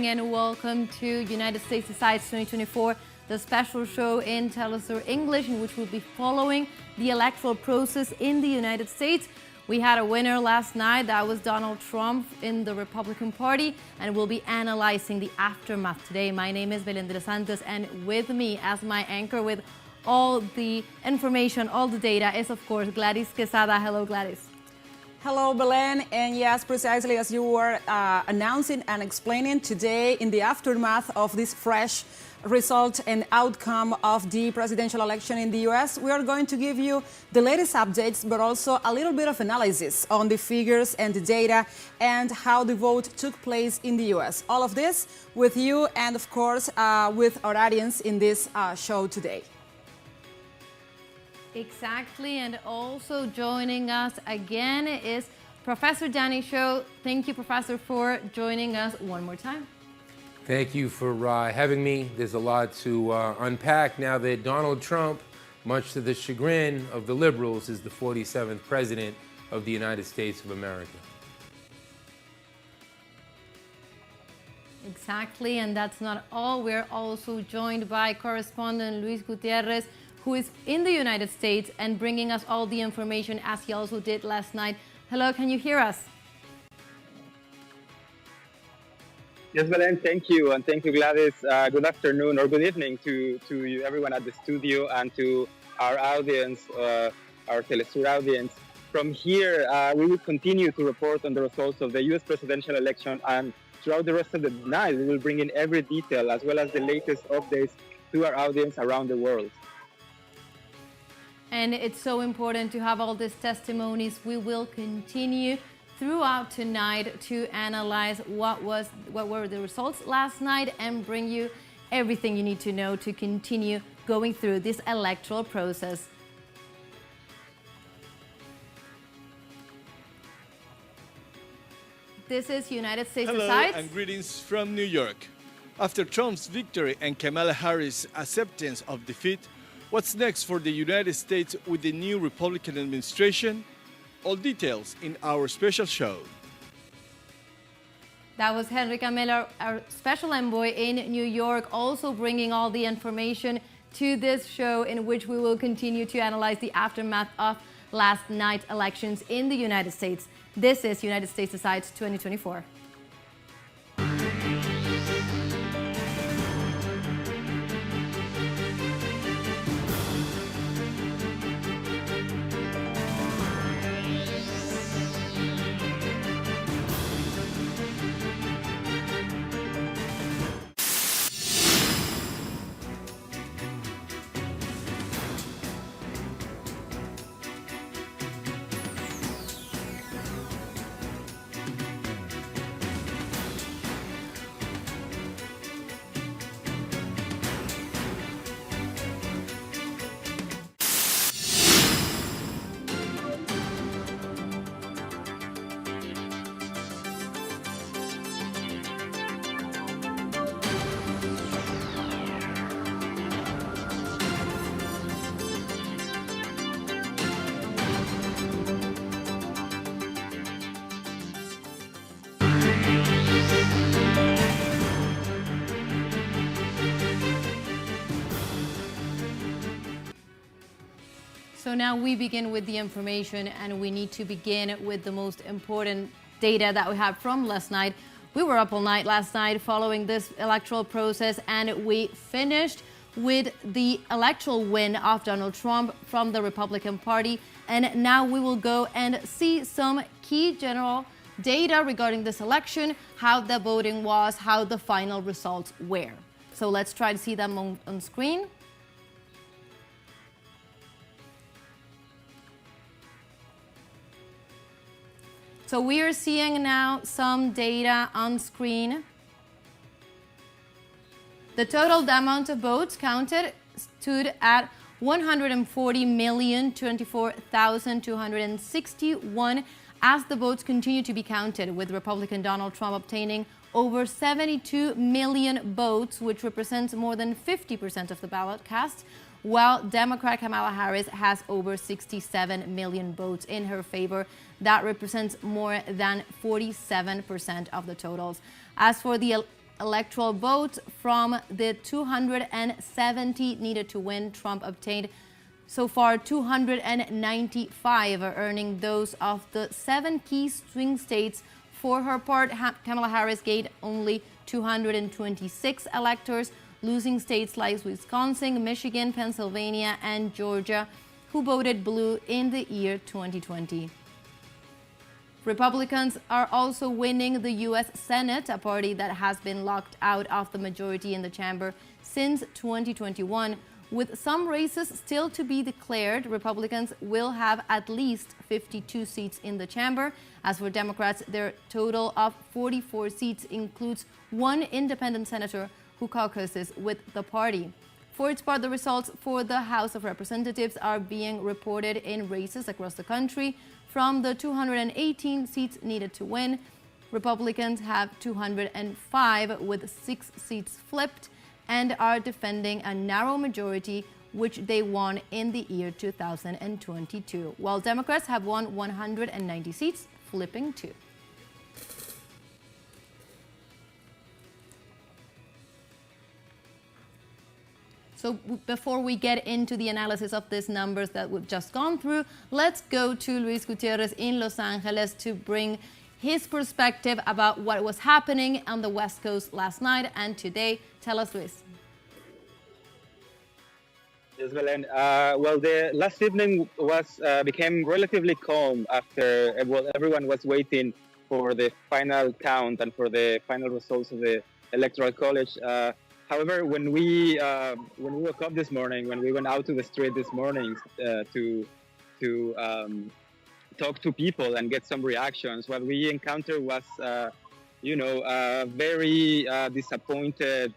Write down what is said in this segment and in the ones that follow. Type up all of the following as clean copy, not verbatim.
morning and welcome to United States Decides 2024, the special show in teleSUR English in which we'll be following the electoral process in the United States. We had a winner last night, that was Donald Trump in the Republican Party, and we'll be analyzing the aftermath today. My name is Belen Santos, and with me as my anchor with all the information, all the data is of course Gladys Quesada. Hello Gladys. Hello, Belen, and yes, precisely as you were announcing and explaining today in the aftermath of this fresh result and outcome of the presidential election in the U.S., we are going to give you the latest updates, but also a little bit of analysis on the figures and the data and how the vote took place in the U.S. All of this with you and, of course, with our audience in this show today. Exactly, and also joining us again is Professor Danny Show. Thank you, Professor, for joining us one more time. Thank you for having me. There's a lot to unpack now that Donald Trump, much to the chagrin of the liberals, is the 47th president of the United States of America. Exactly, and that's not all. We're also joined by correspondent Luis Gutierrez, who is in the United States and bringing us all the information as he also did last night. Hello, can you hear us? Yes, Belen, thank you. And thank you, Gladys. Good afternoon or good evening to everyone at the studio and to our audience, our teleSUR audience. From here, we will continue to report on the results of the U.S. presidential election, and throughout the rest of the night, we will bring in every detail as well as the latest updates to our audience around the world. And it's so important to have all these testimonies. We will continue throughout tonight to analyze what were the results last night and bring you everything you need to know to continue going through this electoral process. This is United States Decides. Hello and greetings from New York. After Trump's victory and Kamala Harris' acceptance of defeat, what's next for the United States with the new Republican administration? All details in our special show. That was Henry Kamala, our special envoy in New York, also bringing all the information to this show in which we will continue to analyze the aftermath of last night's elections in the United States. This is United States Decides 2024. So now we begin with the information, and we need to begin with the most important data that we have from last night. We were up all night last night following this electoral process, and we finished with the electoral win of Donald Trump from the Republican Party. And now we will go and see some key general data regarding this election, how the voting was, how the final results were. So let's try to see them on screen. So we are seeing now some data on screen. The total amount of votes counted stood at 140,024,261 as the votes continue to be counted, with Republican Donald Trump obtaining over 72 million votes, which represents more than 50% of the ballot cast, while Democrat Kamala Harris has over 67 million votes in her favor. That represents more than 47% of the totals. As for the electoral votes from the 270 needed to win. Trump obtained so far 295, earning those of the 7 key swing states. For her part, Kamala Harris gained only 226 electors, losing states like Wisconsin, Michigan, Pennsylvania, and Georgia, who voted blue in the year 2020. Republicans are also winning the U.S. Senate, a party that has been locked out of the majority in the chamber since 2021. With some races still to be declared, Republicans will have at least 52 seats in the chamber. As for Democrats, their total of 44 seats includes 1 independent senator who caucuses with the party. For its part, the results for the House of Representatives are being reported in races across the country. From the 218 seats needed to win, Republicans have 205 with 6 seats flipped and are defending a narrow majority which they won in the year 2022, while Democrats have won 190 seats, flipping 2. So before we get into the analysis of these numbers that we've just gone through, let's go to Luis Gutierrez in Los Angeles to bring his perspective about what was happening on the West Coast last night and today. Tell us, Luis. Yes, Belen. Well, the last evening became relatively calm after everyone was waiting for the final count and for the final results of the Electoral College. However, when we woke up this morning, when we went out to the street this morning to talk to people and get some reactions, what we encountered was, very disappointed,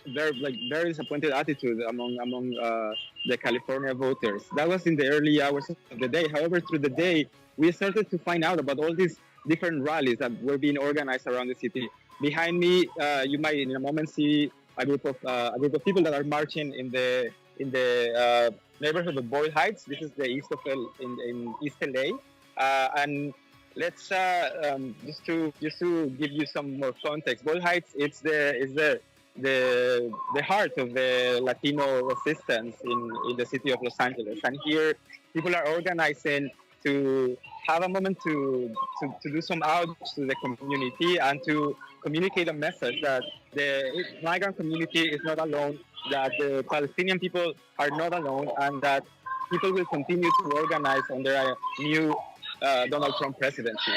very disappointed attitude among the California voters. That was in the early hours of the day. However, through the day, we started to find out about all these different rallies that were being organized around the city. Behind me, you might in a moment see a group of people that are marching in the neighborhood of Boyle Heights. This is the east of in East LA, and let's just to give you some more context. Boyle Heights is the heart of the Latino resistance in the city of Los Angeles, and here people are organizing to have a moment to do some outreach to the community and to communicate a message that the migrant community is not alone, that the Palestinian people are not alone, and that people will continue to organize under a new Donald Trump presidency.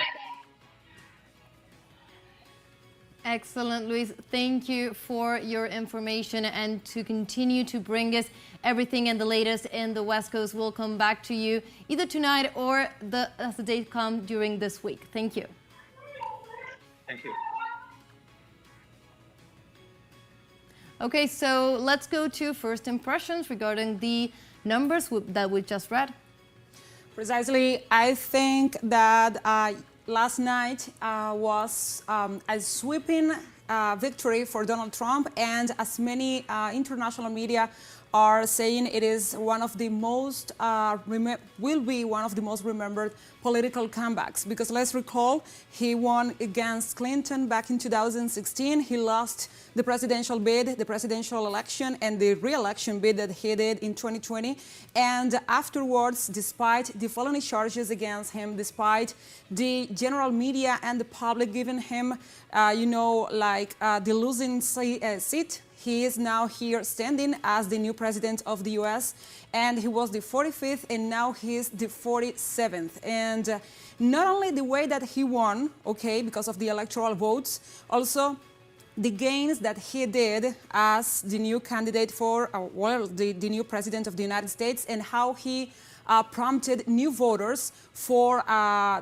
Excellent, Luis. Thank you for your information and to continue to bring us everything and the latest in the West Coast. We'll come back to you either tonight or as the days come during this week. Thank you. Thank you. Okay, so let's go to first impressions regarding the numbers that we just read. Precisely, I think that last night was a sweeping victory for Donald Trump, and as many international media are saying, it is one of the most will be one of the most remembered political comebacks, because let's recall, he won against Clinton back in 2016. He lost the presidential bid, the presidential election, and the re-election bid that he did in 2020. And afterwards, despite the felony charges against him, despite the general media and the public giving him, the losing seat, he is now here standing as the new president of the U.S., and he was the 45th, and now he is the 47th. And not only the way that he won, okay, because of the electoral votes, also the gains that he did as the new candidate for, the new president of the United States, and how he prompted new voters for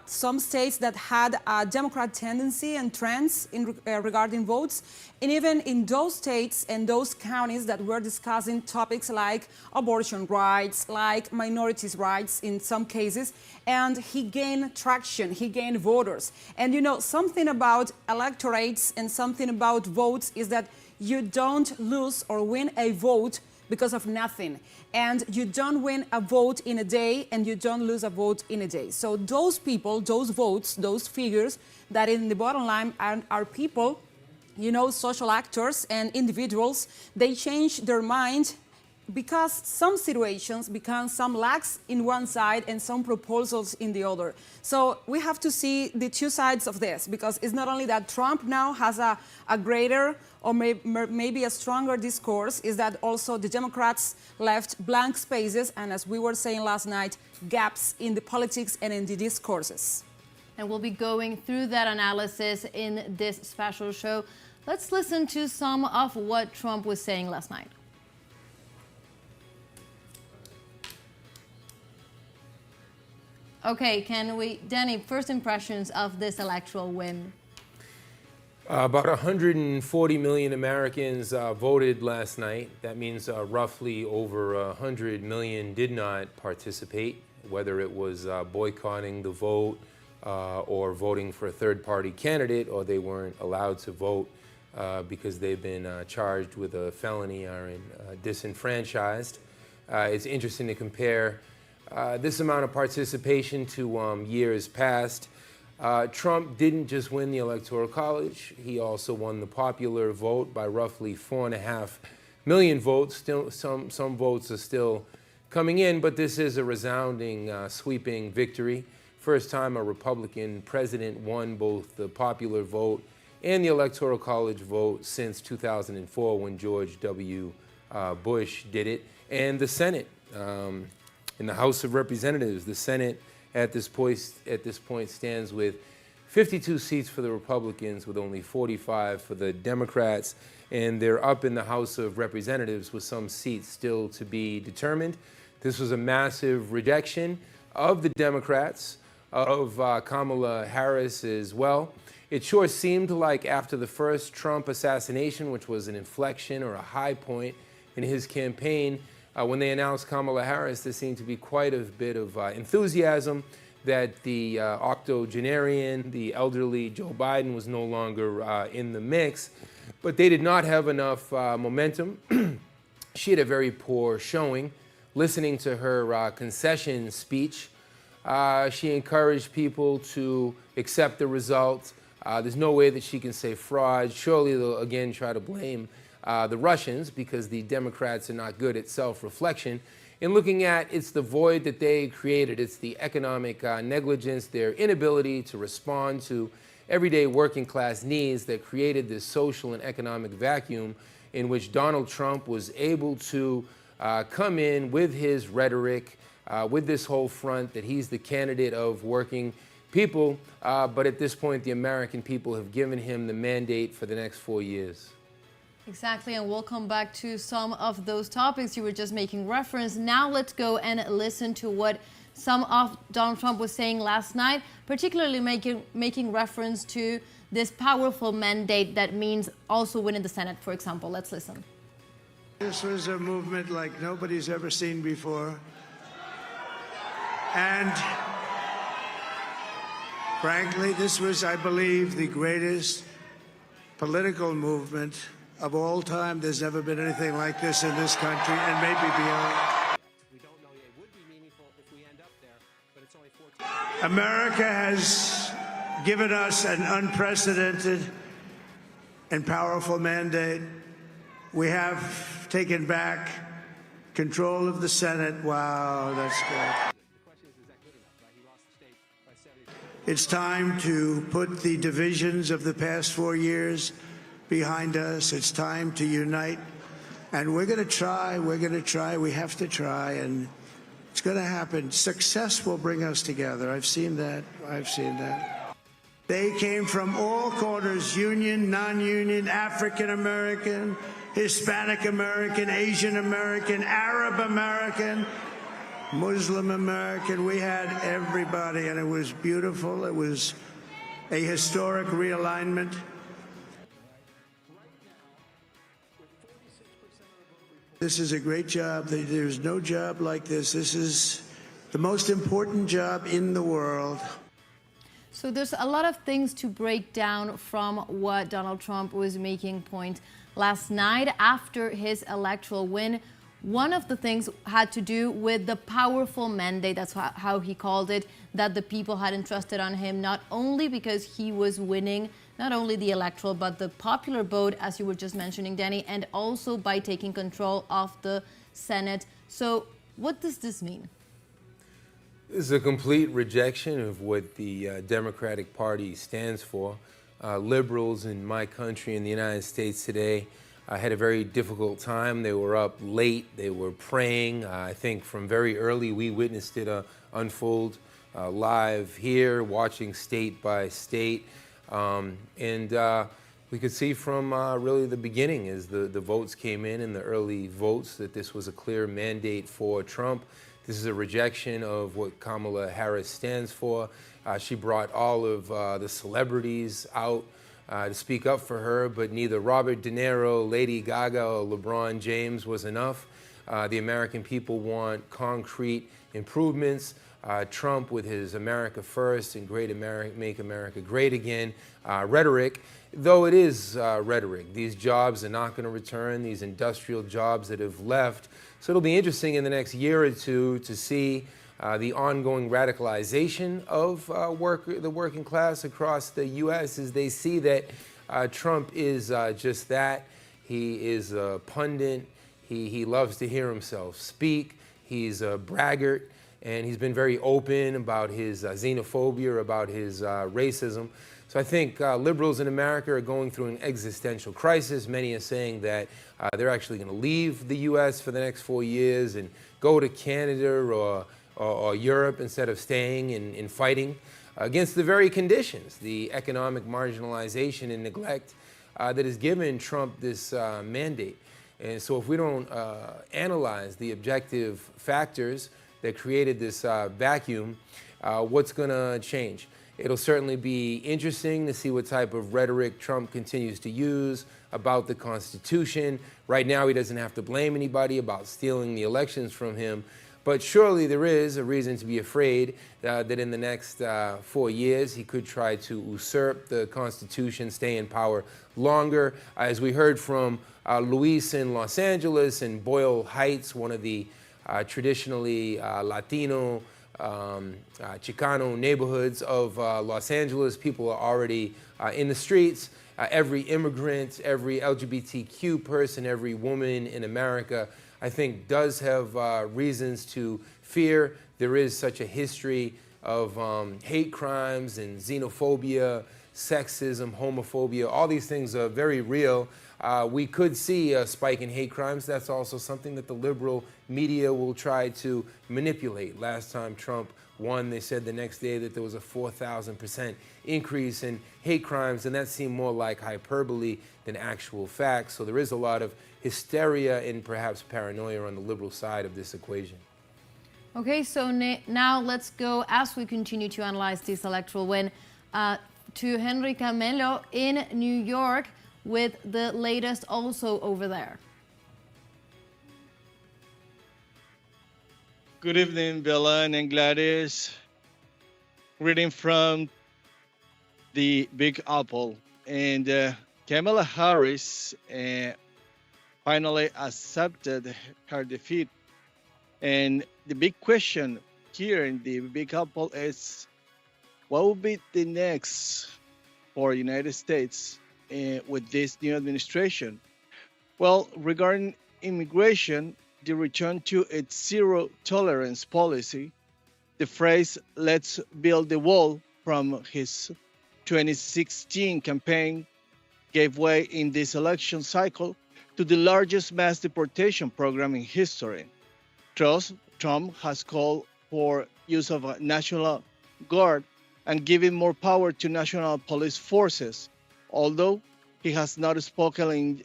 some states that had a Democrat tendency and trends regarding votes, and even in those states and those counties that were discussing topics like abortion rights, like minorities' rights in some cases, and he gained traction, he gained voters. And something about electorates and something about votes is that you don't lose or win a vote because of nothing. And you don't win a vote in a day, and you don't lose a vote in a day. So those people, those votes, those figures that in the bottom line are people social actors and individuals, they change their mind because some situations become some lacks in one side and some proposals in the other. So we have to see the two sides of this, because it's not only that Trump now has a greater or maybe a stronger discourse, is that also the Democrats left blank spaces and, as we were saying last night, gaps in the politics and in the discourses. And we'll be going through that analysis in this special show. Let's listen to some of what Trump was saying last night. Okay, Danny, first impressions of this electoral win? About 140 million Americans voted last night. That means roughly over 100 million did not participate, whether it was boycotting the vote or voting for a third-party candidate, or they weren't allowed to vote because they've been charged with a felony or disenfranchised. It's interesting to compare this amount of participation to years past. Trump didn't just win the Electoral College, he also won the popular vote by roughly 4.5 million votes. Still, some votes are still coming in, but this is a resounding, sweeping victory. First time a Republican president won both the popular vote and the Electoral College vote since 2004, when George W. Bush did it. And the Senate, in the House of Representatives, the Senate at this point stands with 52 seats for the Republicans, with only 45 for the Democrats, and they're up in the House of Representatives with some seats still to be determined. This was a massive rejection of the Democrats, of Kamala Harris as well. It sure seemed like after the first Trump assassination, which was an inflection or a high point in his campaign, when they announced Kamala Harris, there seemed to be quite a bit of enthusiasm that the octogenarian, the elderly Joe Biden was no longer in the mix. But they did not have enough momentum. She had a very poor showing. Listening to her concession speech, she encouraged people to accept the result. There's no way that she can say fraud. Surely they'll again try to blame the Russians, because the Democrats are not good at self-reflection. In looking at, it's the void that they created. It's the economic negligence, their inability to respond to everyday working class needs that created this social and economic vacuum in which Donald Trump was able to come in with his rhetoric, with this whole front that he's the candidate of working people. But at this point, the American people have given him the mandate for the next 4 years. Exactly, and we'll come back to some of those topics you were just making reference. Now let's go and listen to what some of Donald Trump was saying last night, particularly making reference to this powerful mandate that means also winning the Senate, for example. Let's listen. This was a movement like nobody's ever seen before. And frankly, this was, I believe, the greatest political movement of all time. There's never been anything like this in this country, and maybe beyond. We don't know it would be meaningful if we end up there, but it's only 14. America has given us an unprecedented and powerful mandate. We have taken back control of the Senate. Wow, that's good. It's time to put the divisions of the past 4 years behind us. It's time to unite. And we're going to try. We have to try. And it's going to happen. Success will bring us together. I've seen that. They came from all corners, union, non-union, African American, Hispanic American, Asian American, Arab American, Muslim American. We had everybody, and it was beautiful. It was a historic realignment. This is a great job. There's no job like this. This is the most important job in the world. So there's a lot of things to break down from what Donald Trump was making point last night after his electoral win. One of the things had to do with the powerful mandate, that's how he called it, that the people had entrusted on him, not only because he was winning not only the electoral, but the popular vote, as you were just mentioning, Danny, and also by taking control of the Senate. So what does this mean? This is a complete rejection of what the Democratic Party stands for. Liberals in my country, in the United States today, had a very difficult time. They were up late. They were praying. I think from very early we witnessed it unfold live here, watching state by state. We could see from really the beginning as the votes came in the early votes that this was a clear mandate for Trump. This is a rejection of what Kamala Harris stands for. She brought all of the celebrities out to speak up for her, but neither Robert De Niro, Lady Gaga, or LeBron James was enough. The American people want concrete improvements. Trump, with his America First and Make America Great Again rhetoric, though it is rhetoric, these jobs are not going to return, these industrial jobs that have left. So it'll be interesting in the next year or two to see the ongoing radicalization of the working class across the U.S. as they see that Trump is just that. He is a pundit. He loves to hear himself speak. He's a braggart. And he's been very open about his xenophobia, about his racism. So I think liberals in America are going through an existential crisis. Many are saying that they're actually going to leave the U.S. for the next 4 years and go to Canada or Europe instead of staying and fighting against the very conditions, the economic marginalization and neglect that has given Trump this mandate. And so if we don't analyze the objective factors that created this vacuum, what's going to change? It'll certainly be interesting to see what type of rhetoric Trump continues to use about the Constitution. Right now, he doesn't have to blame anybody about stealing the elections from him. But surely there is a reason to be afraid that in the next 4 years, he could try to usurp the Constitution, stay in power longer. As we heard from Luis in Los Angeles and Boyle Heights, one of the traditionally Latino, Chicano neighborhoods of Los Angeles. People are already in the streets. Every immigrant, every LGBTQ person, every woman in America, I think, does have reasons to fear. There is such a history of hate crimes and xenophobia, sexism, homophobia. All these things are very real. We could see a spike in hate crimes. That's also something that the liberal media will try to manipulate. Last time Trump won, they said the next day that there was a 4,000% increase in hate crimes, and that seemed more like hyperbole than actual facts. So there is a lot of hysteria and perhaps paranoia on the liberal side of this equation. Okay, so now let's go, as we continue to analyze this electoral win, to Henry Camello in New York with the latest also over there. Good evening, Belen and Gladys. Reading from the Big Apple. And Kamala Harris finally accepted her defeat. And the big question here in the Big Apple is, what will be the next for the United States with this new administration? Well, regarding immigration, the return to its zero tolerance policy, the phrase "let's build the wall" from his 2016 campaign gave way in this election cycle to the largest mass deportation program in history. Trump has called for use of a National Guard and giving more power to national police forces, although he has not spoken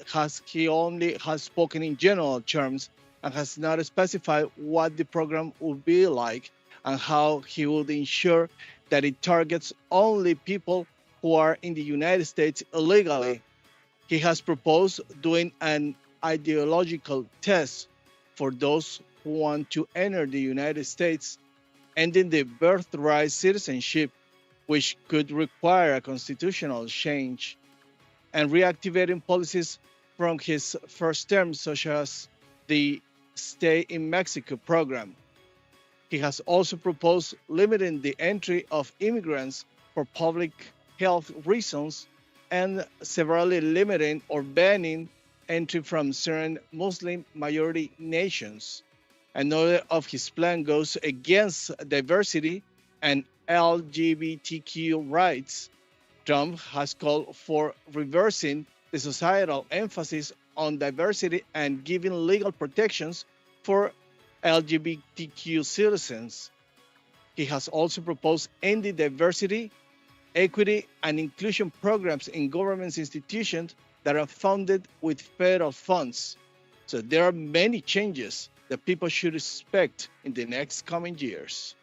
he only has spoken in general terms and has not specified what the program would be like and how he would ensure that it targets only people who are in the United States illegally. He has proposed doing an ideological test for those who want to enter the United States, ending the birthright citizenship, which could require a constitutional change, and reactivating policies from his first term, such as the Stay in Mexico program. He has also proposed limiting the entry of immigrants for public health reasons and severely limiting or banning entry from certain Muslim majority nations. Another of his plan goes against diversity and LGBTQ rights. Trump has called for reversing the societal emphasis on diversity and giving legal protections for LGBTQ citizens. He has also proposed ending diversity, equity, and inclusion programs in government institutions that are funded with federal funds. So there are many changes that people should expect in the next coming years.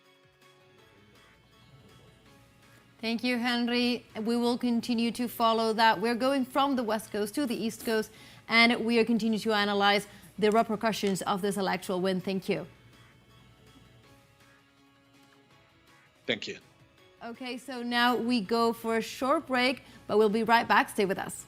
Thank you, Henry. We will continue to follow that. We're going from the West Coast to the East Coast, and we are continuing to analyze the repercussions of this electoral win. Thank you. Thank you. Okay, so now we go for a short break, but we'll be right back. Stay with us.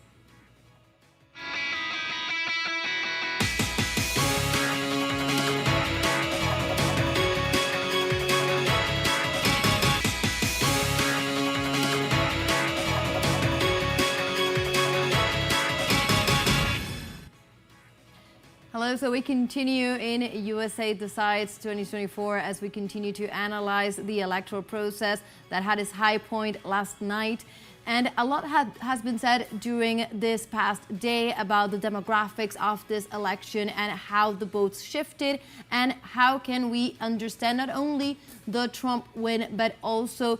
Hello, so we continue in USA Decides 2024 as we continue to analyze the electoral process that had its high point last night. And a lot has been said during this past day about the demographics of this election and how the votes shifted and how can we understand not only the Trump win, but also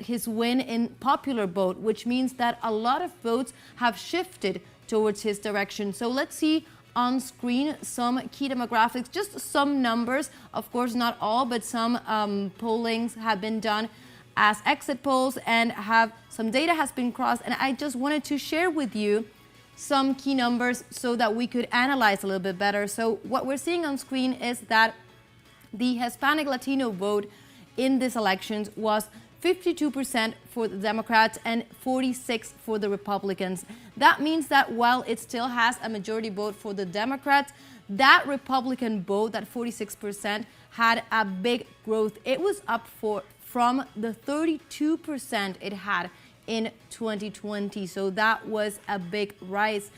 his win in popular vote, which means that a lot of votes have shifted towards his direction. So let's see on screen some key demographics, just some numbers, of course not all, but some pollings have been done as exit polls and some data has been crossed, and I just wanted to share with you some key numbers so that we could analyze a little bit better. So what we're seeing on screen is that the Hispanic Latino vote in this elections was 52% for the Democrats and 46% for the Republicans. That means that while it still has a majority vote for the Democrats, that Republican vote, that 46%, had a big growth. It was up from the 32% it had in 2020. So that was a big rise.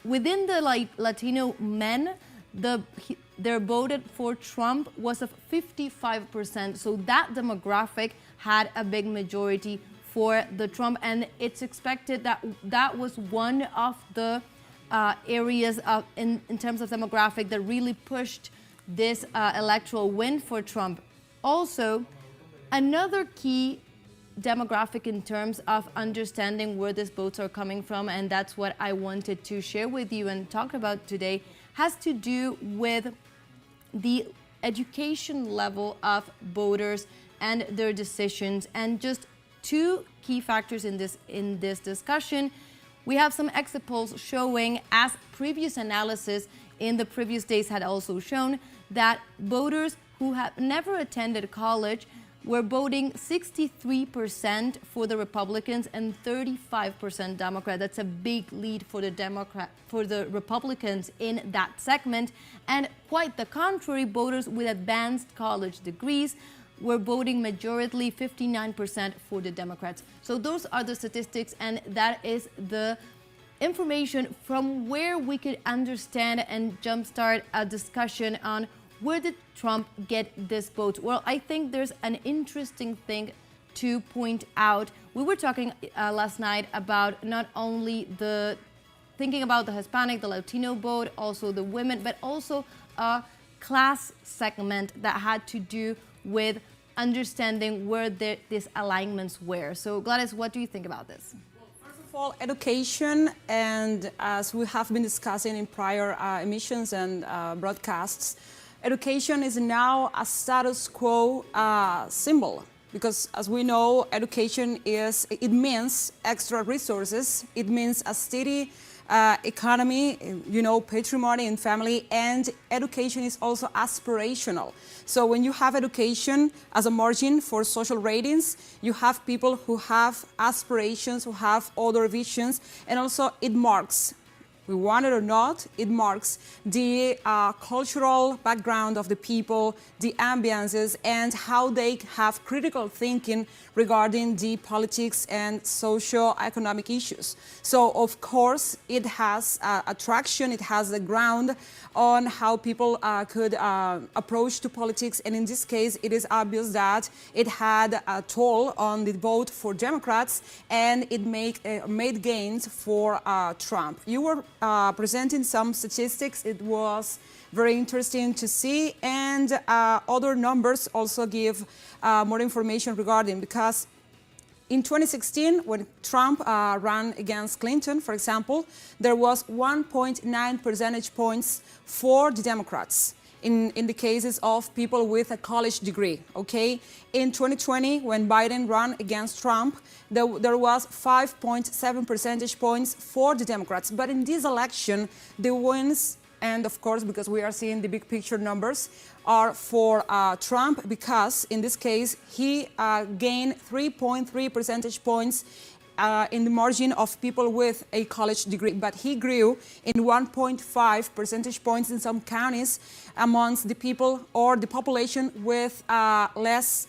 Within the Latino men, their voted for Trump was of 55%. So that demographic had a big majority for the Trump, and it's expected that that was one of the areas in terms of demographic that really pushed this electoral win for Trump. Also, another key demographic in terms of understanding where these votes are coming from, and that's what I wanted to share with you and talk about today, has to do with the education level of voters and their decisions. And just two key factors in this discussion. We have some exit polls showing, as previous analysis in the previous days had also shown, that voters who have never attended college were voting 63% for the Republicans and 35% Democrat. That's a big lead for the Republicans in that segment. And quite the contrary, voters with advanced college degrees were voting majority 59% for the Democrats. So those are the statistics, and that is the information from where we could understand and jumpstart a discussion on where did Trump get this vote. Well, I think there's an interesting thing to point out. We were talking last night about not only thinking about the Hispanic, the Latino vote, also the women, but also a class segment that had to do with understanding where these alignments were. So Gladys, what do you think about this? First of all, education, and as we have been discussing in prior emissions and broadcasts, education is now a status quo symbol, because as we know, education means extra resources, it means a steady economy, patrimony and family, and education is also aspirational. So when you have education as a margin for social ratings, you have people who have aspirations, who have other visions, and also it marks we want it or not, it marks the cultural background of the people, the ambiances, and how they have critical thinking regarding the politics and socio-economic issues. So, of course, it has attraction, it has the ground on how people could approach to politics, and in this case, it is obvious that it had a toll on the vote for Democrats, and it made gains for Trump. You were presenting some statistics. It was very interesting to see, and other numbers also give more information regarding, because in 2016, when Trump ran against Clinton, for example, there was 1.9 percentage points for the Democrats in the cases of people with a college degree, okay? In 2020, when Biden ran against Trump, there was 5.7 percentage points for the Democrats. But in this election, the wins, and of course, because we are seeing the big picture numbers, are for Trump, because in this case, he gained 3.3 percentage points in the margin of people with a college degree, but he grew in 1.5 percentage points in some counties amongst the people or the population with less,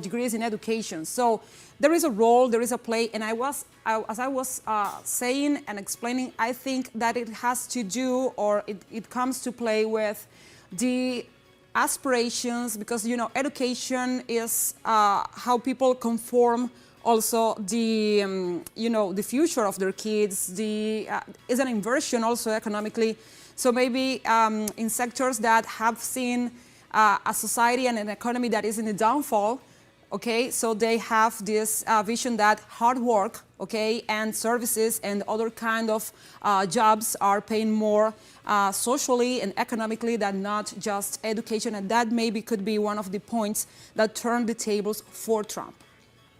degrees in education. So there is a role, there is a play, and as I was saying and explaining, I think that it has to do, or it comes to play with the aspirations, because, education is how people conform also the, the future of their kids. Is an inversion also economically. So maybe in sectors that have seen a society and an economy that is in a downfall, okay, so they have this vision that hard work, okay, and services and other kind of jobs are paying more socially and economically than not just education, and that maybe could be one of the points that turn the tables for Trump.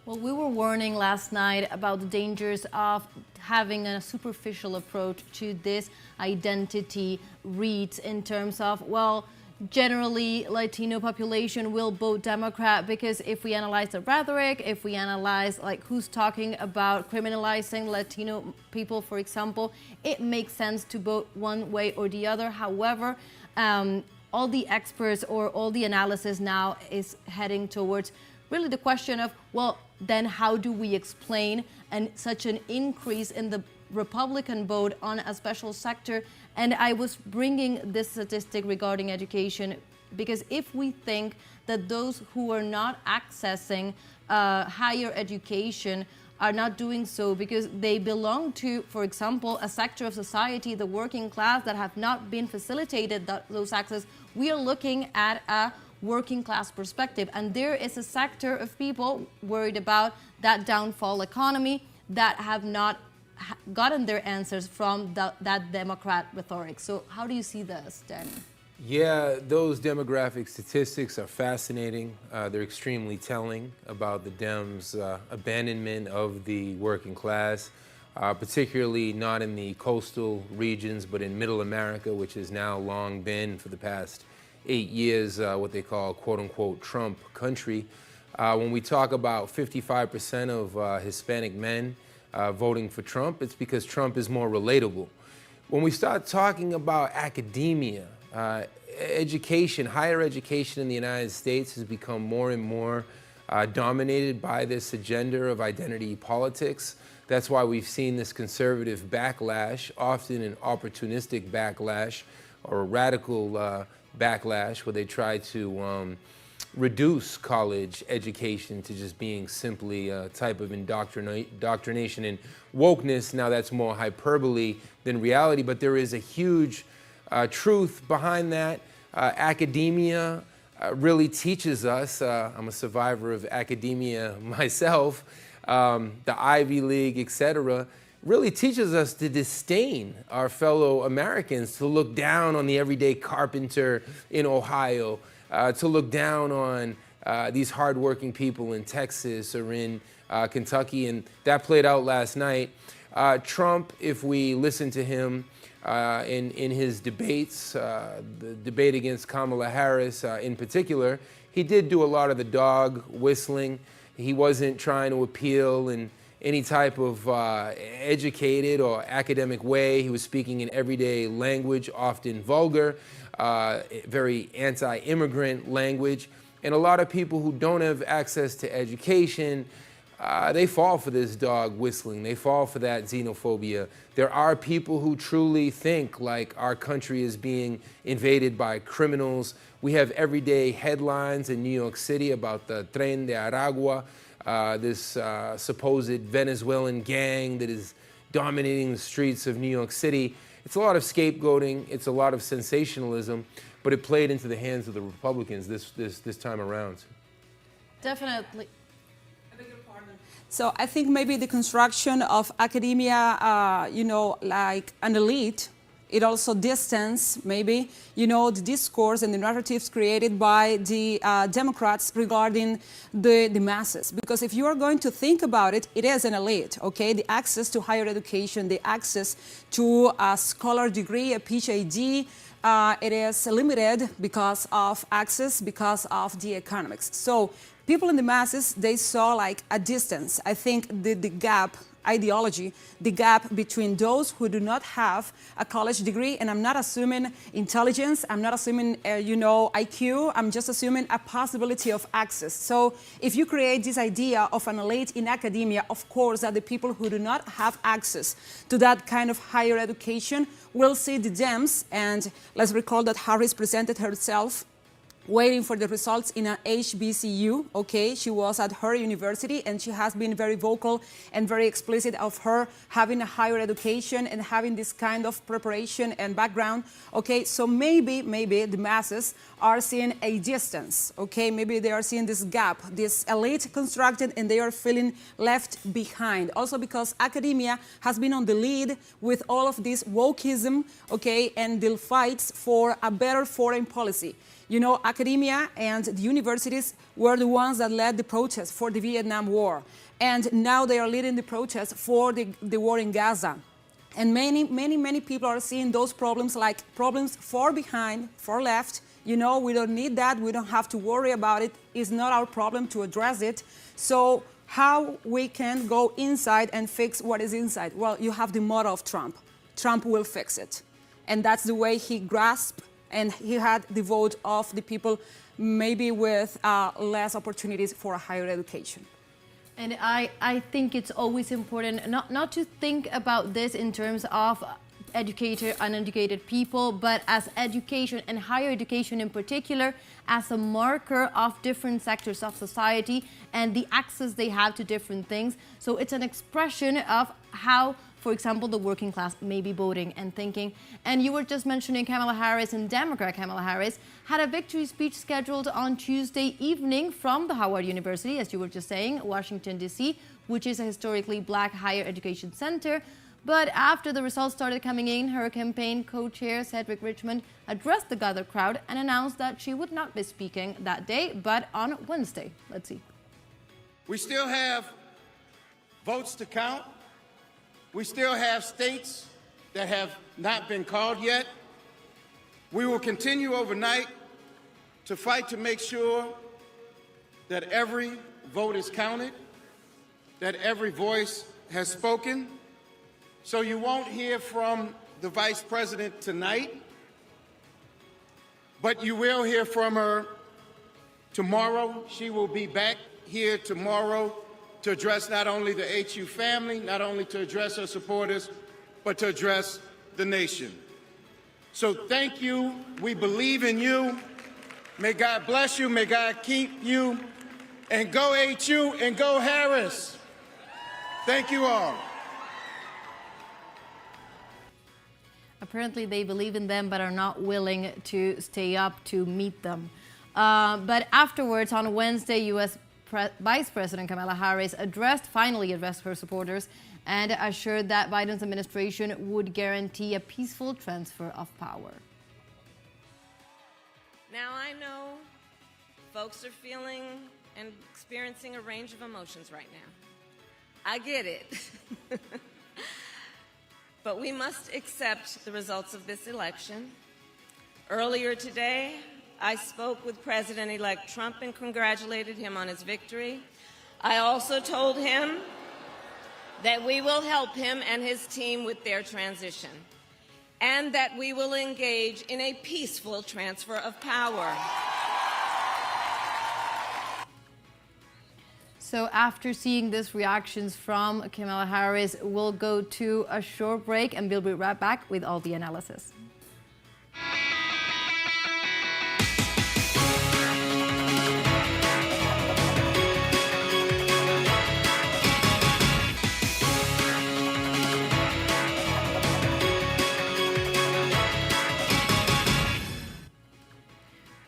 Well, we were warning last night about the dangers of having a superficial approach to this identity reads in terms of, well, generally Latino population will vote Democrat, because if we analyze the rhetoric, if we analyze like who's talking about criminalizing Latino people, for example, it makes sense to vote one way or the other. However, all the experts or all the analysis now is heading towards really the question of, well, then how do we explain such an increase in the Republican vote on a special sector? And I was bringing this statistic regarding education, because if we think that those who are not accessing higher education are not doing so because they belong to, for example, a sector of society, the working class, that have not been facilitated those access, we are looking at a working class perspective. And there is a sector of people worried about that downfall economy that have not gotten their answers from that Democrat rhetoric. So how do you see this, Danny? Yeah, those demographic statistics are fascinating. They're extremely telling about the Dems' abandonment of the working class, particularly not in the coastal regions, but in middle America, which has now long been, for the past 8 years, what they call quote-unquote Trump country. When we talk about 55% of Hispanic men voting for Trump, it's because Trump is more relatable. When we start talking about academia, education, higher education in the United States has become more and more dominated by this agenda of identity politics. That's why we've seen this conservative backlash, often an opportunistic backlash or a radical backlash, where they try to reduce college education to just being simply a type of indoctrination and wokeness. Now that's more hyperbole than reality, but there is a huge truth behind that. Academia really teaches us, I'm a survivor of academia myself, the Ivy League, etc., really teaches us to disdain our fellow Americans, to look down on the everyday carpenter in Ohio, to look down on these hardworking people in Texas or in Kentucky, and that played out last night. Trump, if we listen to him in his debates, the debate against Kamala Harris in particular, he did do a lot of the dog whistling. He wasn't trying to appeal and any type of educated or academic way. He was speaking in everyday language, often vulgar, very anti-immigrant language. And a lot of people who don't have access to education, they fall for this dog whistling. They fall for that xenophobia. There are people who truly think like our country is being invaded by criminals. We have everyday headlines in New York City about the Tren de Aragua, this supposed Venezuelan gang that is dominating the streets of New York City. It's a lot of scapegoating. It's a lot of sensationalism, but it played into the hands of the Republicans this time around. Definitely. So I think maybe the construction of academia, you know, like an elite, it also distance maybe, you know, the discourse and the narratives created by the Democrats regarding the masses. Because if you are going to think about it, it is an elite, okay? The access to higher education, the access to a scholar degree, a PhD, it is limited because of access, because of the economics. So people in the masses, they saw like a distance. I think the gap, ideology, the gap between those who do not have a college degree, and I'm not assuming intelligence, I'm not assuming, you know, IQ, I'm just assuming a possibility of access. So if you create this idea of an elite in academia, of course that the people who do not have access to that kind of higher education will see the Dems, and let's recall that Harris presented herself waiting for the results in an HBCU, okay? She was at her university, and she has been very vocal and very explicit of her having a higher education and having this kind of preparation and background, okay? So maybe the masses are seeing a distance, okay? Maybe they are seeing this gap, this elite constructed, and they are feeling left behind. Also because academia has been on the lead with all of this wokeism, okay, and the fights for a better foreign policy. You know, academia and the universities were the ones that led the protests for the Vietnam War. And now they are leading the protests for the war in Gaza. And many people are seeing those problems like problems far behind, far left. You know, we don't need that. We don't have to worry about it. It's not our problem to address it. So how we can go inside and fix what is inside? Well, you have the motto of Trump. Trump will fix it. And that's the way he grasped, and he had the vote of the people maybe with less opportunities for a higher education. And I think it's always important not to think about this in terms of educated, uneducated people, but as education and higher education in particular as a marker of different sectors of society and the access they have to different things. So it's an expression of how, for example, the working class may be voting and thinking. And you were just mentioning Kamala Harris, and Democrat Kamala Harris had a victory speech scheduled on Tuesday evening from the Howard University, as you were just saying, Washington, D.C., which is a historically black higher education center. But after the results started coming in, her campaign co-chair, Cedric Richmond, addressed the gathered crowd and announced that she would not be speaking that day, but on Wednesday. Let's see. We still have votes to count. We still have states that have not been called yet. We will continue overnight to fight to make sure that every vote is counted, that every voice has spoken. So you won't hear from the Vice President tonight, but you will hear from her tomorrow. She will be back here tomorrow to address not only the HU family, not only to address her supporters, but to address the nation. So thank you. We believe in you. May God bless you. May God keep you. And go HU and go Harris. Thank you all. Apparently they believe in them but are not willing to stay up to meet them. But afterwards, on Wednesday, U.S. Vice President Kamala Harris finally addressed her supporters and assured that Biden's administration would guarantee a peaceful transfer of power. Now I know folks are feeling and experiencing a range of emotions right now. I get it. But we must accept the results of this election. Earlier today, I spoke with President-elect Trump and congratulated him on his victory. I also told him that we will help him and his team with their transition, and that we will engage in a peaceful transfer of power. So after seeing these reactions from Kamala Harris, we'll go to a short break and we'll be right back with all the analysis.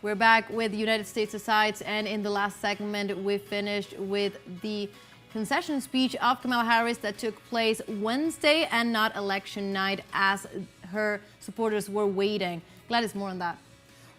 We're back with United States Asides, and in the last segment, we finished with the concession speech of Kamala Harris that took place Wednesday and not election night as her supporters were waiting. Gladys, more on that.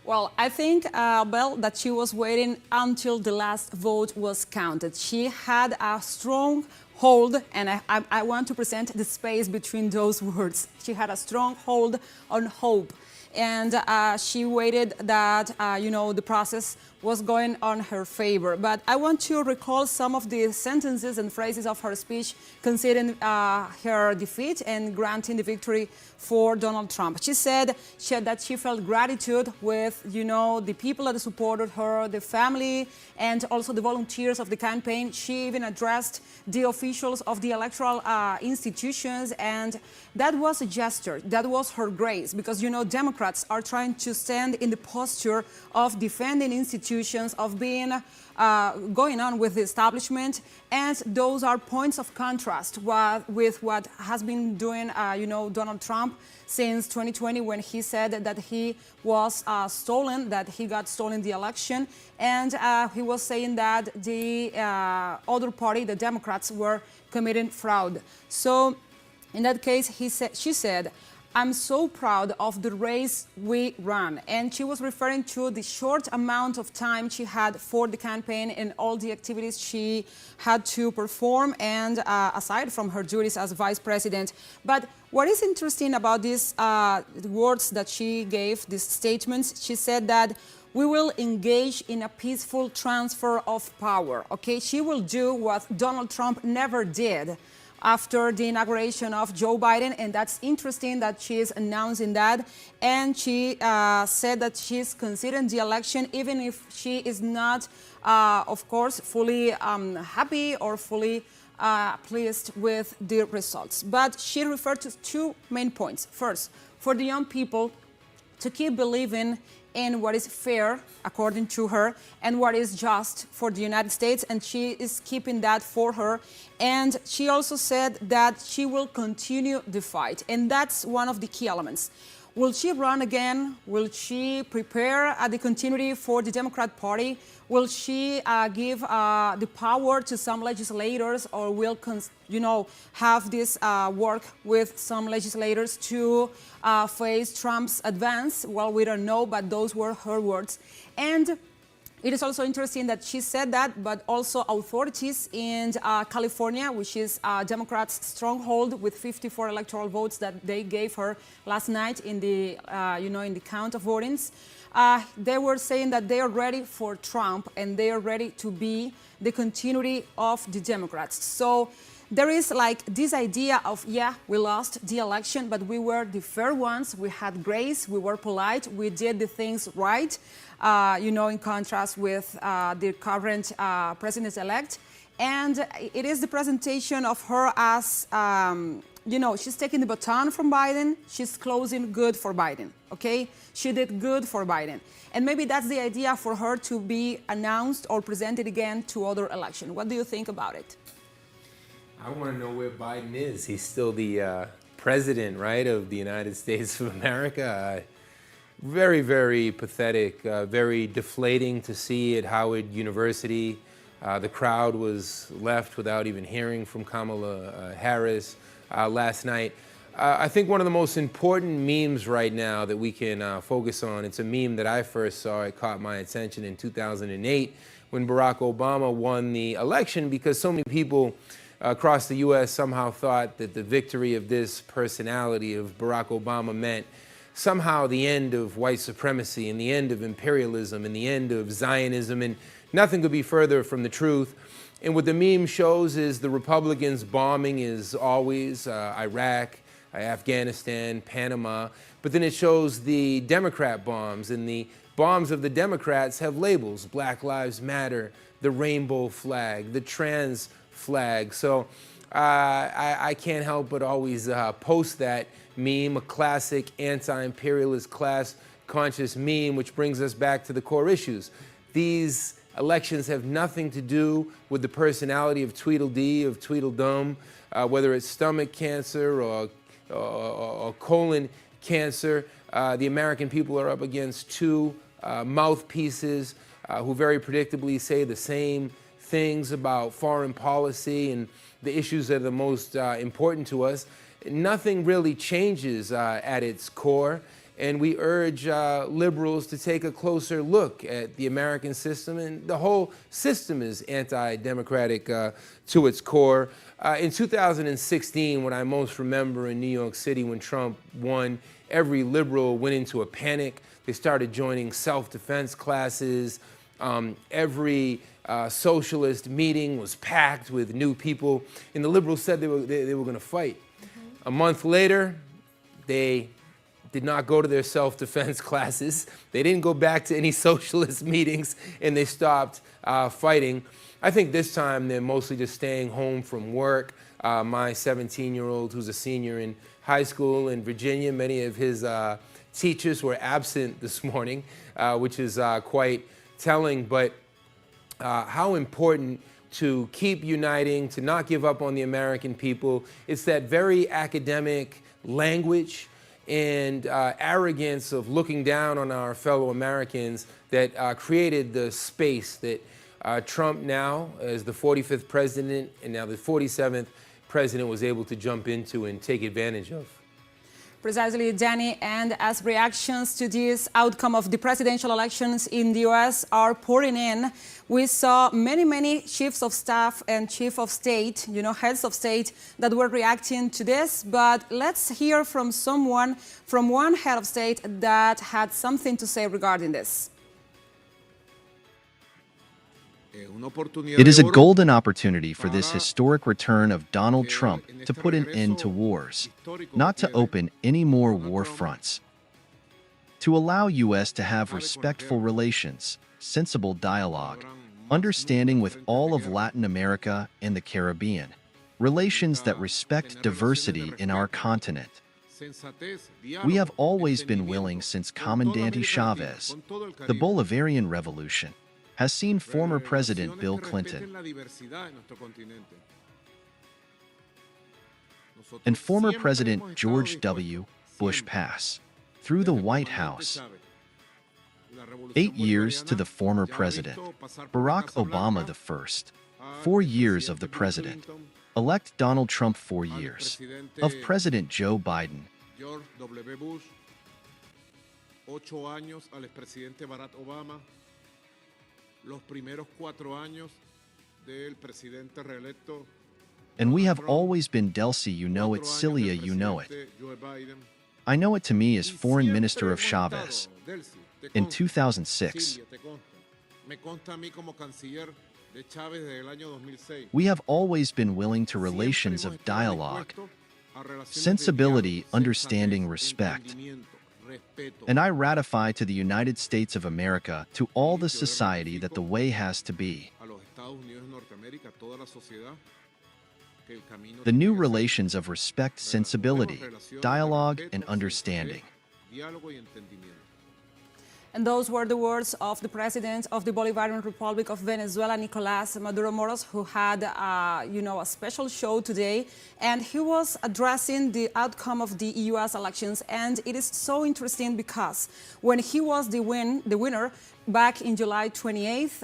Well, I think, Belle, that she was waiting until the last vote was counted. She had a strong hold, and I want to present the space between those words. She had a strong hold on hope. And she waited that, the process was going on her favor. But I want to recall some of the sentences and phrases of her speech considering her defeat and granting the victory for Donald Trump. She said that she felt gratitude with, the people that supported her, the family, and also the volunteers of the campaign. She even addressed the officials of the electoral institutions, and that was a gesture. That was her grace, because, Democrats are trying to stand in the posture of defending institutions, of being going on with the establishment, and those are points of contrast with what has been doing, Donald Trump since 2020, when he said that he was stolen, that he got stolen the election, and he was saying that the other party, the Democrats, were committing fraud. So in that case, she said, "I'm so proud of the race we ran." And she was referring to the short amount of time she had for the campaign and all the activities she had to perform, and aside from her duties as vice president. But what is interesting about these words that she gave, these statements, she said that we will engage in a peaceful transfer of power. Okay, she will do what Donald Trump never did after the inauguration of Joe Biden, and that's interesting that she is announcing that. And she said that she's considering the election, even if she is not, of course, fully happy or fully pleased with the results. But she referred to two main points. First, for the young people to keep believing in what is fair, according to her, and what is just for the United States, and she is keeping that for her. And she also said that she will continue the fight, and that's one of the key elements. Will she run again? Will she prepare the continuity for the Democrat Party? Will she give the power to some legislators, or will have this work with some legislators to face Trump's advance? Well, we don't know, but those were her words. And it is also interesting that she said that, but also authorities in California, which is Democrats' stronghold, with 54 electoral votes that they gave her last night in the, in the count of votings. They were saying that they are ready for Trump and they are ready to be the continuity of the Democrats. So there is like this idea of, yeah, we lost the election, but we were the fair ones. We had grace. We were polite. We did the things right, in contrast with the current president-elect. And it is the presentation of her as, she's taking the baton from Biden. She's closing good for Biden, okay? She did good for Biden. And maybe that's the idea for her to be announced or presented again to other election. What do you think about it? I want to know where Biden is. He's still the president, right, of the United States of America. Very, very pathetic, very deflating to see at Howard University. The crowd was left without even hearing from Kamala Harris last night. I think one of the most important memes right now that we can focus on, it's a meme that I first saw. It caught my attention in 2008 when Barack Obama won the election, because so many people across the U.S. somehow thought that the victory of this personality of Barack Obama meant somehow the end of white supremacy and the end of imperialism and the end of Zionism. And nothing could be further from the truth. And what the meme shows is the Republicans' bombing is always Iraq, Afghanistan, Panama, but then it shows the Democrat bombs, and the bombs of the Democrats have labels: Black Lives Matter, the rainbow flag, the trans flag. So I can't help but always post that meme, a classic anti-imperialist, class-conscious meme, which brings us back to the core issues. These elections have nothing to do with the personality of Tweedledee, of Tweedledum, whether it's stomach cancer or colon cancer. The American people are up against two mouthpieces who very predictably say the same things about foreign policy and the issues that are the most important to us. Nothing really changes at its core, and we urge liberals to take a closer look at the American system, and the whole system is anti-democratic to its core. In 2016, what I most remember in New York City when Trump won, every liberal went into a panic. They started joining self-defense classes. Every socialist meeting was packed with new people, and the liberals said they were going to fight. Mm-hmm. A month later, they did not go to their self-defense classes. They didn't go back to any socialist meetings, and they stopped fighting. I think this time they're mostly just staying home from work. My 17-year-old, who's a senior in high school in Virginia, many of his teachers were absent this morning, which is quite telling. But how important to keep uniting, to not give up on the American people. It's that very academic language and arrogance of looking down on our fellow Americans that created the space that Trump now, as the 45th president and now the 47th president, was able to jump into and take advantage of. Precisely, Danny, and as reactions to this outcome of the presidential elections in the U.S. are pouring in, we saw many chiefs of staff and chief of state, heads of state that were reacting to this. But let's hear from someone, from one head of state that had something to say regarding this. It is a golden opportunity for this historic return of Donald Trump to put an end to wars, not to open any more war fronts, to allow U.S. to have respectful relations, sensible dialogue, understanding with all of Latin America and the Caribbean, relations that respect diversity in our continent. We have always been willing since Comandante Chavez, the Bolivarian Revolution, has seen former President Bill Clinton and former President George W. Bush pass through the White House. 8 years to the former president, Barack Obama the first, 4 years of the president, elect Donald Trump 4 years, of President Joe Biden, George W. Bush, 8 años al expresidente Barack Obama, los primeros 4 años del presidente reelecto. And we have always been Delcy, you know it, Cilia, you know it. I know it to me as Foreign Minister of Chavez in 2006. We have always been willing to relations of dialogue, sensibility, understanding, respect. And I ratify to the United States of America, to all the society, that the way has to be the new relations of respect, sensibility, dialogue, and understanding. And those were the words of the president of the Bolivarian Republic of Venezuela, Nicolás Maduro Moros, who had, a special show today. And he was addressing the outcome of the U.S. elections. And it is so interesting because when he was the winner back in July 28th,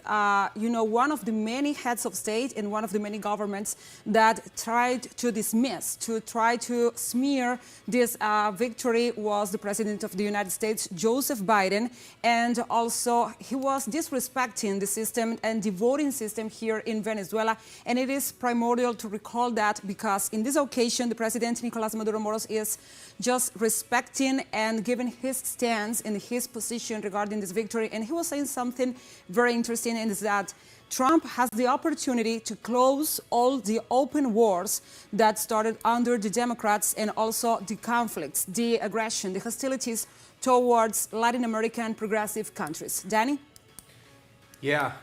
one of the many heads of state and one of the many governments that tried to dismiss, to try to smear this victory was the president of the United States, Joseph Biden. And also he was disrespecting the system and the voting system here in Venezuela. And it is primordial to recall that because in this occasion, the president, Nicolás Maduro Moros, is just respecting and giving his stance and his position regarding this victory. And he was saying something very interesting, and is that Trump has the opportunity to close all the open wars that started under the Democrats, and also the conflicts, the aggression, the hostilities towards Latin American progressive countries. Danny? Yeah,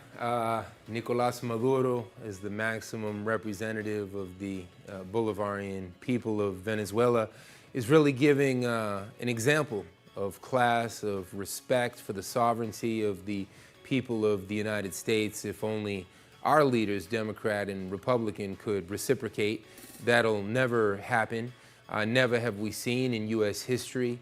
Nicolás Maduro is the maximum representative of the Bolivarian people of Venezuela, is really giving an example of class, of respect for the sovereignty of the people of the United States. If only our leaders, Democrat and Republican, could reciprocate. That'll never happen. Never have we seen in U.S. history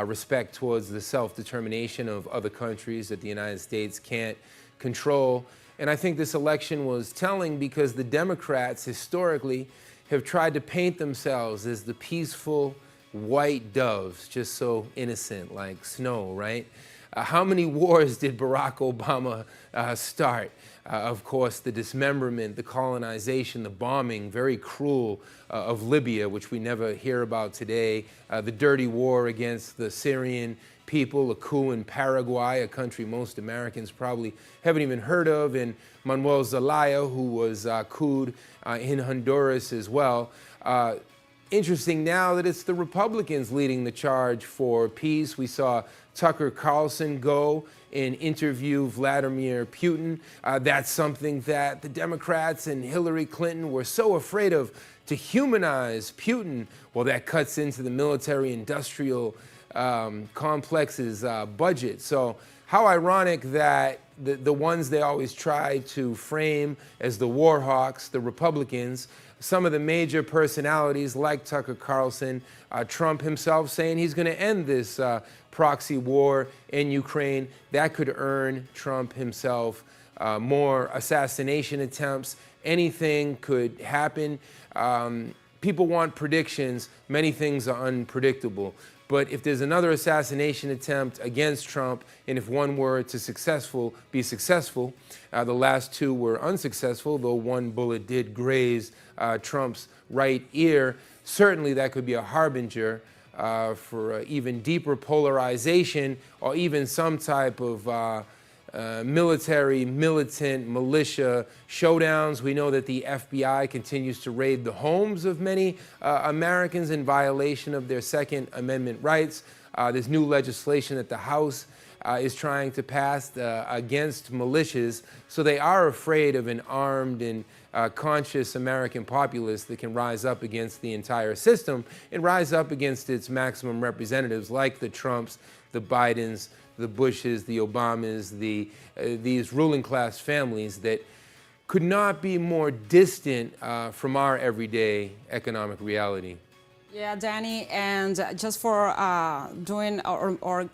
respect towards the self-determination of other countries that the United States can't control. And I think this election was telling, because the Democrats historically have tried to paint themselves as the peaceful white doves, just so innocent, like snow, right? How many wars did Barack Obama start? Of course, the dismemberment, the colonization, the bombing, very cruel, of Libya, which we never hear about today, the dirty war against the Syrian people, a coup in Paraguay, a country most Americans probably haven't even heard of, and Manuel Zelaya, who was couped in Honduras as well. Interesting now that it's the Republicans leading the charge for peace. We saw Tucker Carlson go and interview Vladimir Putin. That's something that the Democrats and Hillary Clinton were so afraid of, to humanize Putin. Well, that cuts into the military-industrial complex's budget. So how ironic that the ones they always try to frame as the war hawks, the Republicans, some of the major personalities like Tucker Carlson, Trump himself saying he's going to end this proxy war in Ukraine. That could earn Trump himself more assassination attempts. Anything could happen. People want predictions. Many things are unpredictable. But if there's another assassination attempt against Trump, and if one were to be successful, the last two were unsuccessful, though one bullet did graze Trump's right ear, certainly that could be a harbinger for even deeper polarization, or even some type of military, militant, militia showdowns. We know that the FBI continues to raid the homes of many Americans in violation of their Second Amendment rights. There's new legislation that the House is trying to pass against militias. So they are afraid of an armed and conscious American populace that can rise up against the entire system and rise up against its maximum representatives like the Trumps, the Bidens, the Bushes, the Obamas, these ruling class families that could not be more distant from our everyday economic reality. Yeah, Danny, and just for doing or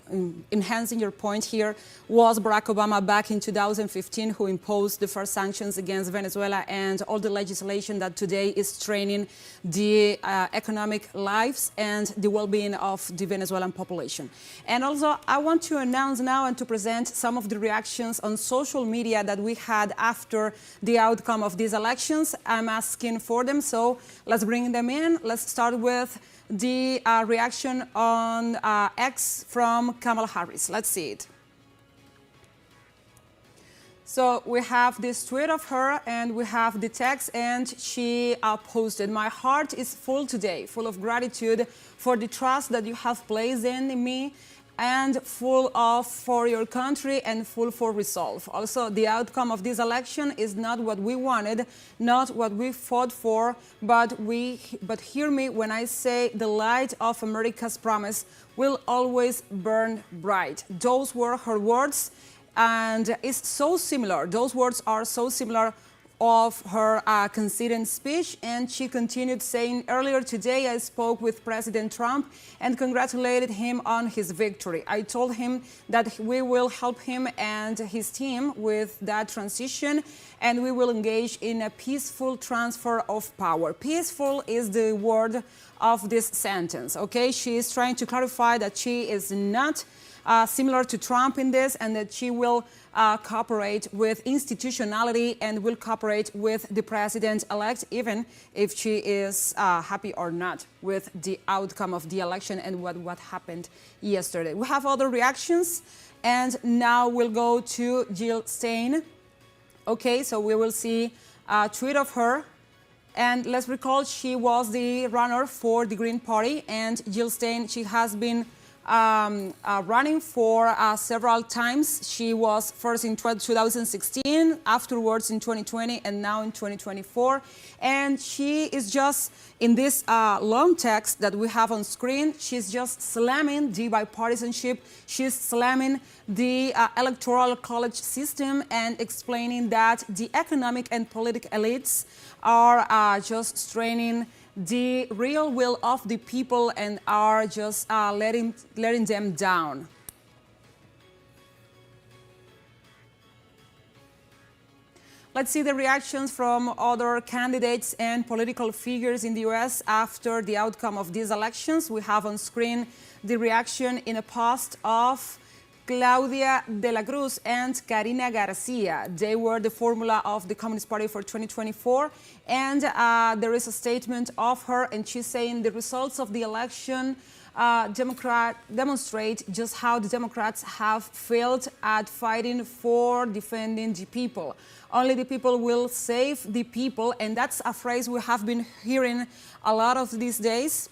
enhancing your point here, was Barack Obama back in 2015 who imposed the first sanctions against Venezuela and all the legislation that today is straining the economic lives and the well-being of the Venezuelan population. And also, I want to announce now and to present some of the reactions on social media that we had after the outcome of these elections. I'm asking for them, so let's bring them in. Let's start with the reaction on X from Kamala Harris. Let's see it. So we have this tweet of her, and we have the text, and she posted, "My heart is full today, full of gratitude for the trust that you have placed in me, and full of for your country, and full for resolve. Also, the outcome of this election is not what we wanted, not what we fought for, but hear me when I say the light of America's promise will always burn bright." Those were her words, and it's so similar. Those words are so similar of her conceding speech, and she continued saying, "Earlier today I spoke with President Trump and congratulated him on his victory. I told him that we will help him and his team with that transition, and we will engage in a peaceful transfer of power." Peaceful is the word of this sentence, okay? She is trying to clarify that she is not similar to Trump in this, and that she will cooperate with institutionality and will cooperate with the president-elect, even if she is happy or not with the outcome of the election and what happened yesterday. We have other reactions, And now we'll go to Jill Stein. Okay, so we will see a tweet of her. And let's recall she was the runner for the Green Party, and Jill Stein, she has been running for several times. She was first in 2016, afterwards in 2020, and now in 2024. And she is just, in this long text that we have on screen, she's just slamming the bipartisanship. She's slamming the electoral college system and explaining that the economic and political elites are just straining the real will of the people and are just letting them down. Let's see the reactions from other candidates and political figures in the US after the outcome of these elections. We have on screen the reaction in a post of Claudia de la Cruz and Karina Garcia. They were the formula of the Communist Party for 2024. And there is a statement of her, and she's saying the results of the election demonstrate just how the Democrats have failed at fighting for defending the people. Only the people will save the people, and that's a phrase we have been hearing a lot of these days,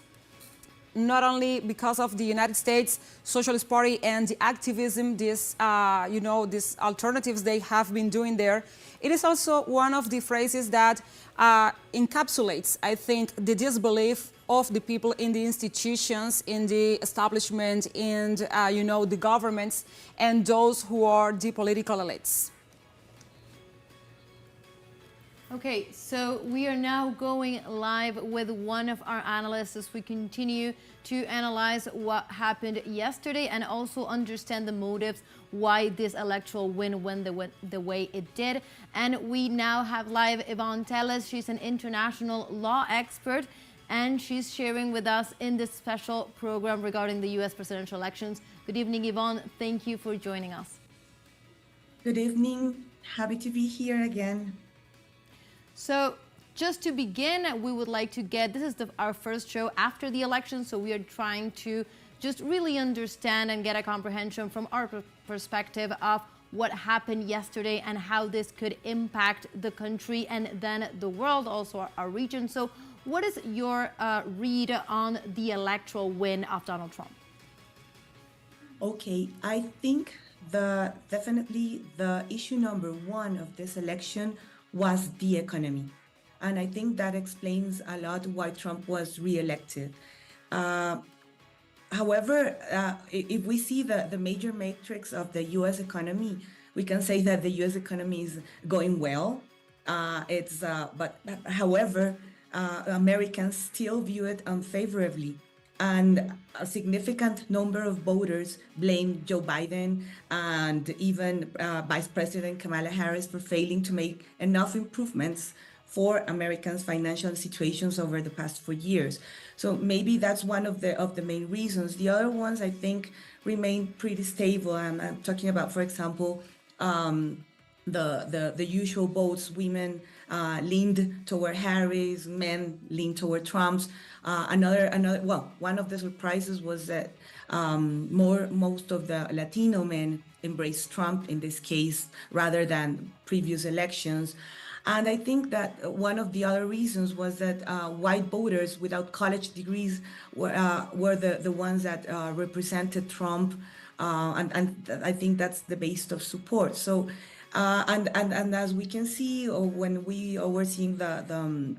not only because of the United States Socialist Party and the activism, these alternatives they have been doing there. It is also one of the phrases that encapsulates, I think, the disbelief of the people in the institutions, in the establishment, in the governments, and those who are the political elites. Okay, so we are now going live with one of our analysts as we continue to analyze what happened yesterday and also understand the motives why this electoral win went the way it did. And we now have live Yvonne Telles. She's an international law expert, and she's sharing with us in this special program regarding the U.S. presidential elections. Good evening, Yvonne. Thank you for joining us. Good evening. Happy to be here again. So just to begin, we would like to get, this is our first show after the election, so we are trying to just really understand and get a comprehension from our perspective of what happened yesterday and how this could impact the country and then the world, also our region. So what is your read on the electoral win of Donald Trump? Okay, I think definitely the issue number one of this election was the economy. And I think that explains a lot why Trump was reelected. However, if we see the major metrics of the U.S. economy, we can say that the U.S. economy is going well. However, Americans still view it unfavorably. And a significant number of voters blame Joe Biden and even Vice President Kamala Harris for failing to make enough improvements for Americans' financial situations over the past 4 years. So maybe that's one of the main reasons. The other ones, I think, remain pretty stable. I'm talking about, for example, the usual votes. Women leaned toward Harris, men leaned toward Trump's. One of the surprises was that most of the Latino men embraced Trump in this case rather than previous elections. And I think that one of the other reasons was that white voters without college degrees were the ones that represented Trump, and I think that's the base of support. So, and as we can see, or when we were seeing the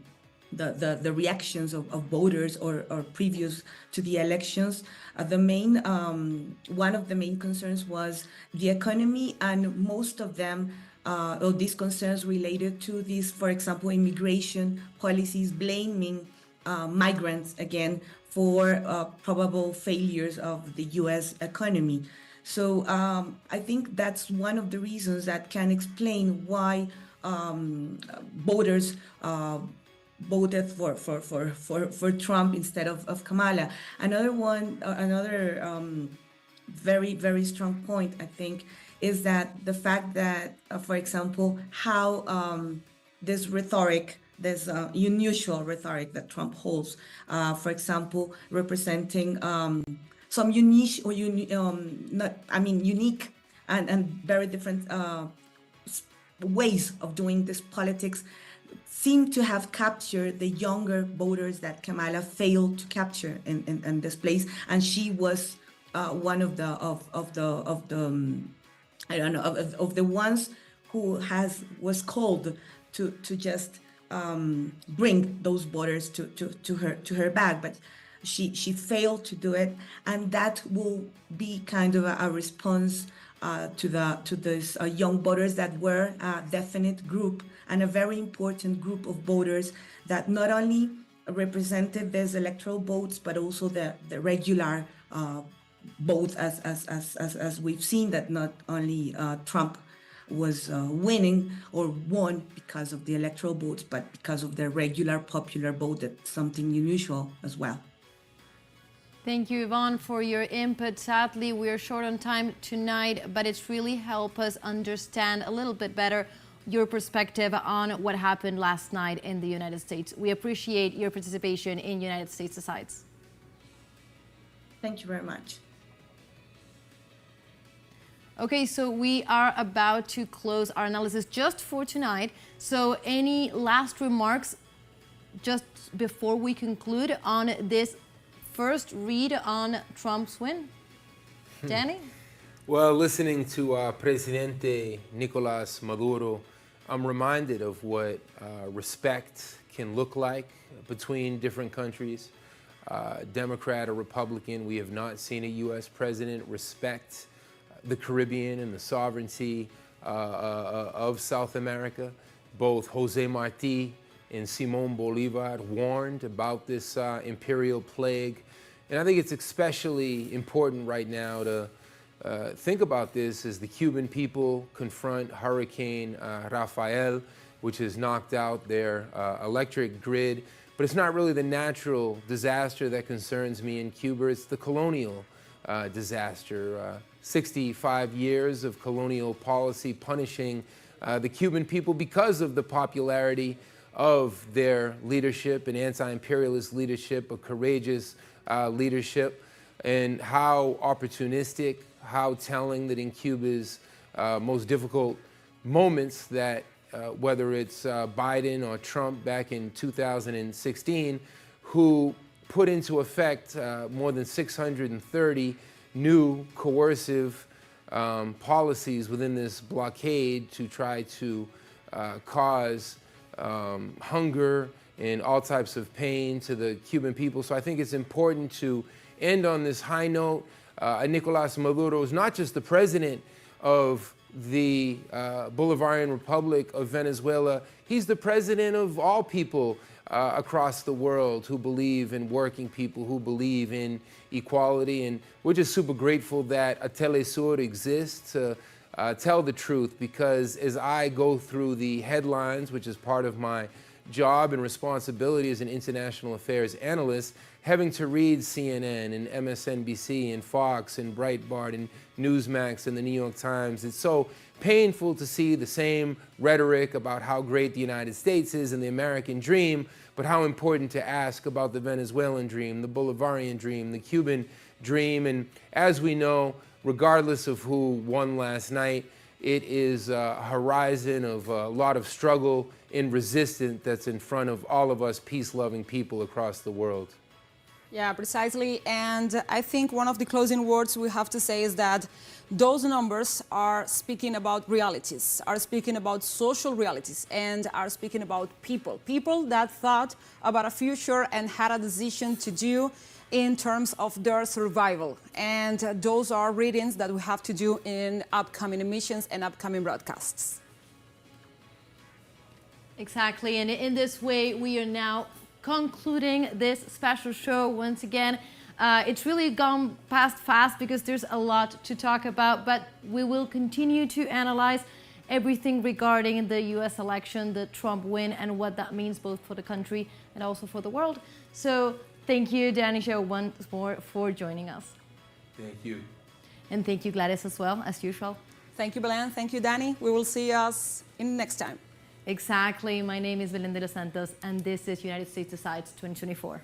reactions of voters or previous to the elections, one of the main concerns was the economy, and most of them, these concerns related to these, for example, immigration policies, blaming migrants again for probable failures of the U.S. economy. So I think that's one of the reasons that can explain why voters voted for Trump instead of Kamala. Another very, very strong point, I think, is that the fact that, for example, how this rhetoric, this unusual rhetoric that Trump holds, for example, representing some unique and very different ways of doing this politics seem to have captured the younger voters that Kamala failed to capture in this place, and she was one of the I don't know of the ones who was called to just bring those voters to her back, but she failed to do it, and that will be kind of a response to these young voters that were a definite group and a very important group of voters that not only represented these electoral votes but also the regular votes, as we've seen that not only Trump was winning or won because of the electoral votes, but because of the regular popular vote. That's something unusual as well. Thank you, Yvonne, for your input. Sadly, we are short on time tonight, but it's really helped us understand a little bit better your perspective on what happened last night in the United States. We appreciate your participation in United States Decides. Thank you very much. Okay, so we are about to close our analysis just for tonight. So any last remarks just before we conclude on this first read on Trump's win? Danny? Well, listening to Presidente Nicolás Maduro, I'm reminded of what respect can look like between different countries. Democrat or Republican, we have not seen a U.S. president respect the Caribbean and the sovereignty of South America. Both Jose Marti and Simón Bolívar warned about this imperial plague. And I think it's especially important right now to think about this as the Cuban people confront Hurricane Rafael, which has knocked out their electric grid. But it's not really the natural disaster that concerns me in Cuba, it's the colonial disaster. 65 years of colonial policy punishing the Cuban people because of the popularity of their leadership, an anti-imperialist leadership, a courageous leadership, and how opportunistic, how telling that in Cuba's most difficult moments that whether it's Biden or Trump back in 2016, who put into effect more than 630 new coercive policies within this blockade to try to cause hunger and all types of pain to the Cuban people. So I think it's important to end on this high note. Nicolás Maduro is not just the president of the Bolivarian Republic of Venezuela, he's the president of all people across the world who believe in working people, who believe in equality. And we're just super grateful that a teleSUR exists to tell the truth, because as I go through the headlines, which is part of my job and responsibility as an international affairs analyst, having to read CNN and MSNBC and Fox and Breitbart and Newsmax and the New York Times, it's so painful to see the same rhetoric about how great the United States is and the American dream, but how important to ask about the Venezuelan dream, the Bolivarian dream, the Cuban dream. And as we know, regardless of who won last night, it is a horizon of a lot of struggle and resistance that's in front of all of us peace-loving people across the world. Yeah, precisely. And I think one of the closing words we have to say is that those numbers are speaking about realities, are speaking about social realities, and are speaking about people. People that thought about a future and had a decision to do in terms of their survival. And those are readings that we have to do in upcoming emissions and upcoming broadcasts. Exactly, and in this way, we are now concluding this special show once again. It's really gone past fast because there's a lot to talk about, but we will continue to analyze everything regarding the U.S. election, the Trump win, and what that means both for the country and also for the world. So thank you, Danny Show, once more for joining us. Thank you. And thank you, Gladys, as well, as usual. Thank you, Belen. Thank you, Danny. We will see us in next time. Exactly. My name is Belen de los Santos, and this is United States Decides 2024.